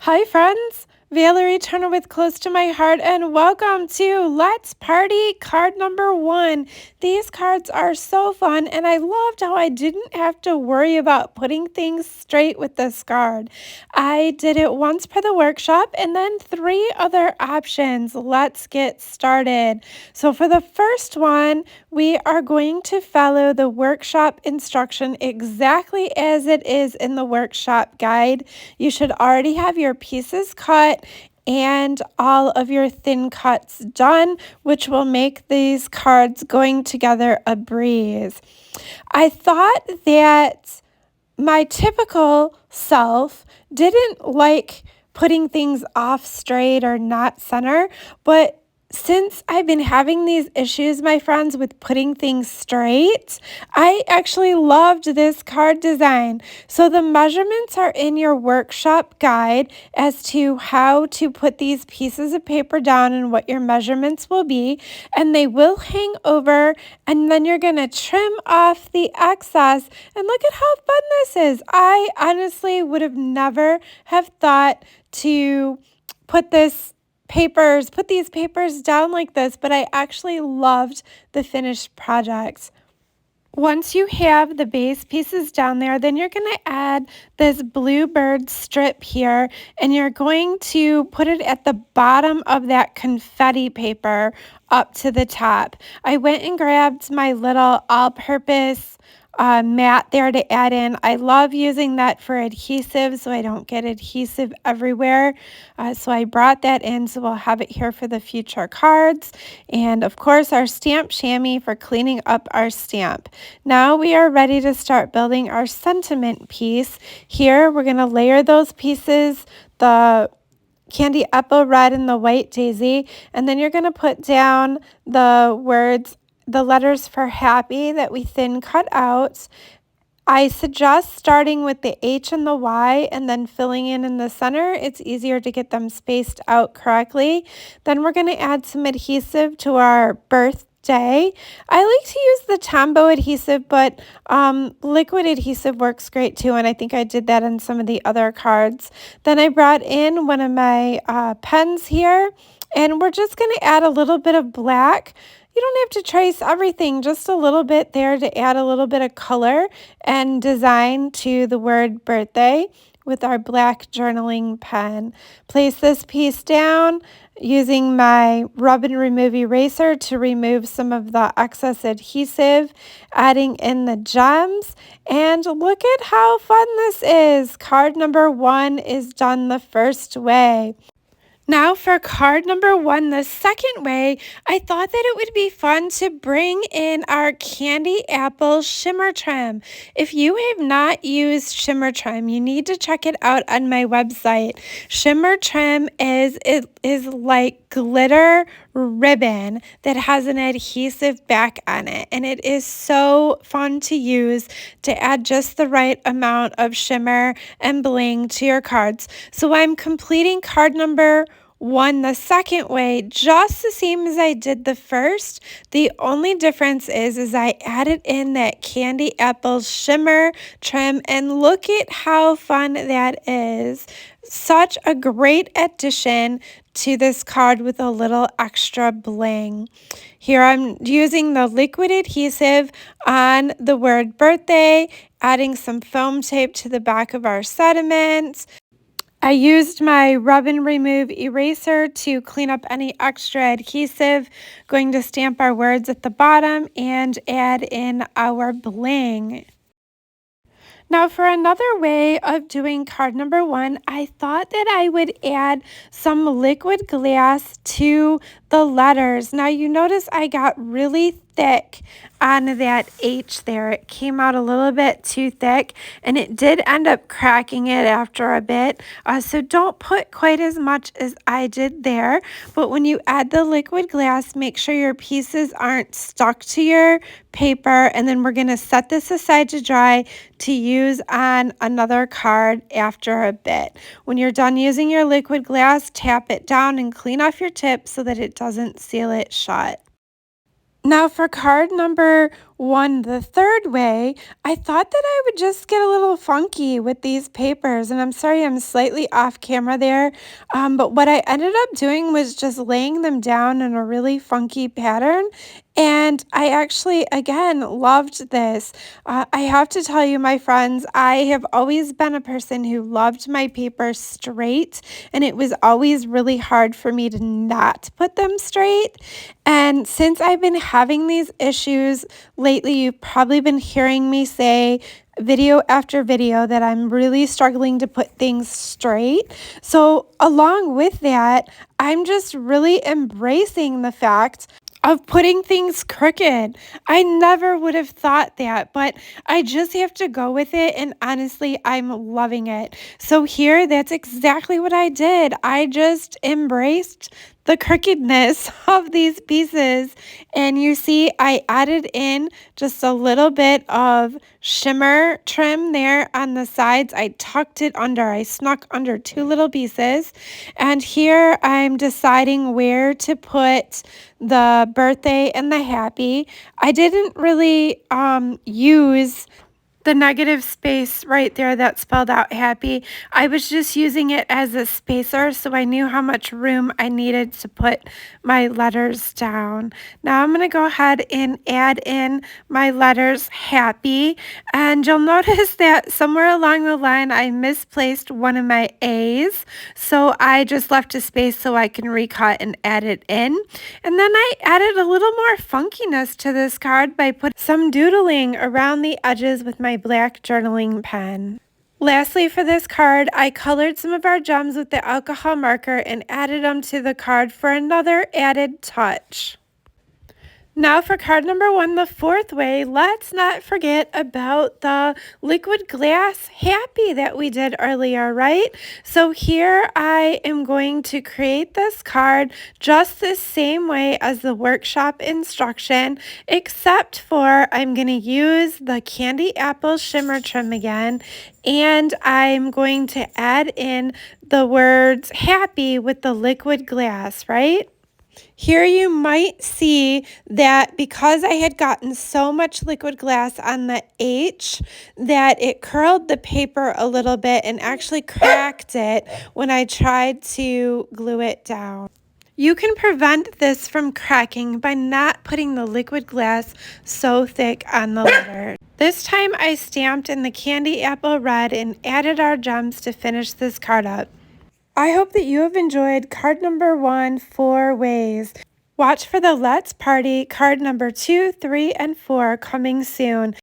Hi, friends. Valerie Turner with Close to My Heart, and welcome to Let's Party card number 1. These cards are so fun, and I loved how I didn't have to worry about putting things straight with this card. I did it once per the workshop and then 3 other options. Let's get started. So, for the first one, we are going to follow the workshop instruction exactly as it is in the workshop guide. You should already have your pieces cut and all of your thin cuts done, which will make these cards going together a breeze. I thought that my typical self didn't like putting things off straight or not center, but since I've been having these issues, my friends, with putting things straight, I actually loved this card design. So the measurements are in your workshop guide as to how to put these pieces of paper down and what your measurements will be, and they will hang over, and then you're going to trim off the excess. And look at how fun this is. I honestly would have never have thought to put these papers down like this, but I actually loved the finished project. Once you have the base pieces down there, then you're going to add this bluebird strip here, and you're going to put it at the bottom of that confetti paper up to the top. I went and grabbed my little all-purpose mat there to add in. I love using that for adhesive so I don't get adhesive everywhere. So I brought that in, so we'll have it here for the future cards. And of course, our stamp chamois for cleaning up our stamp. Now we are ready to start building our sentiment piece. Here we're going to layer those pieces, the candy apple red and the white daisy, and then you're going to put down the letters for happy that we thin cut out. I suggest starting with the H and the Y and then filling in the center. It's easier to get them spaced out correctly. Then we're going to add some adhesive to our birthday. I like to use the Tombow adhesive, but liquid adhesive works great too, and I think I did that on some of the other cards. Then I brought in one of my pens here, and we're just going to add a little bit of black. You don't have to trace everything, just a little bit there to add a little bit of color and design to the word birthday with our black journaling pen. Place this piece down using my rub and remove eraser to remove some of the excess adhesive, adding in the gems, and look at how fun this is. Card number 1 is done the first way. Now for card number 1, the second way, I thought that it would be fun to bring in our candy apple shimmer trim. If you have not used shimmer trim, you need to check it out on my website. Shimmer trim is like glitter ribbon that has an adhesive back on it, and it is so fun to use to add just the right amount of shimmer and bling to your cards. So I'm completing card number 1 the second way, just the same as I did the first. The only difference is I added in that candy apple shimmer trim, and look at how fun that is. Such a great addition to this card with a little extra bling. Here I'm using the liquid adhesive on the word birthday, adding some foam tape to the back of our sediments. I used my rub and remove eraser to clean up any extra adhesive. Going to stamp our words at the bottom and add in our bling. Now for another way of doing card number 1, I thought that I would add some liquid glass to the letters. Now you notice I got really thick on that H there. It came out a little bit too thick, and it did end up cracking it after a bit. So don't put quite as much as I did there. But when you add the liquid glass, make sure your pieces aren't stuck to your paper, and then we're going to set this aside to dry to use on another card after a bit. When you're done using your liquid glass, tap it down and clean off your tip so that it doesn't seal it shut. Now for card number one, the third way, I thought that I would just get a little funky with these papers, and I'm sorry I'm slightly off camera there, but what I ended up doing was just laying them down in a really funky pattern, and I actually, again, loved this. I have to tell you, my friends, I have always been a person who loved my papers straight, and it was always really hard for me to not put them straight. And since I've been having these issues lately, you've probably been hearing me say video after video that I'm really struggling to put things straight. So, along with that, I'm just really embracing the fact of putting things crooked. I never would have thought that, but I just have to go with it. And honestly, I'm loving it. So, here, that's exactly what I did. I just embraced the crookedness of these pieces. And you see, I added in just a little bit of shimmer trim there on the sides. I tucked it under, I snuck under two little pieces. And here I'm deciding where to put the birthday and the happy. I didn't really use the negative space right there that spelled out happy. I was just using it as a spacer so I knew how much room I needed to put my letters down. Now I'm going to go ahead and add in my letters happy, and you'll notice that somewhere along the line I misplaced one of my A's, so I just left a space so I can recut and add it in. And then I added a little more funkiness to this card by putting some doodling around the edges with my black journaling pen. Lastly, for this card, I colored some of our gems with the alcohol marker and added them to the card for another added touch. Now for card number one, the fourth way, let's not forget about the liquid glass happy that we did earlier, right? So here I am going to create this card just the same way as the workshop instruction, except for I'm going to use the candy apple shimmer trim again, and I'm going to add in the words happy with the liquid glass, right? Here you might see that because I had gotten so much liquid glass on the H that it curled the paper a little bit and actually cracked it when I tried to glue it down. You can prevent this from cracking by not putting the liquid glass so thick on the letter. This time I stamped in the candy apple red and added our gems to finish this card up. I hope that you have enjoyed card number one, 4 ways. Watch for the Let's Party card number 2, 3, and 4 coming soon.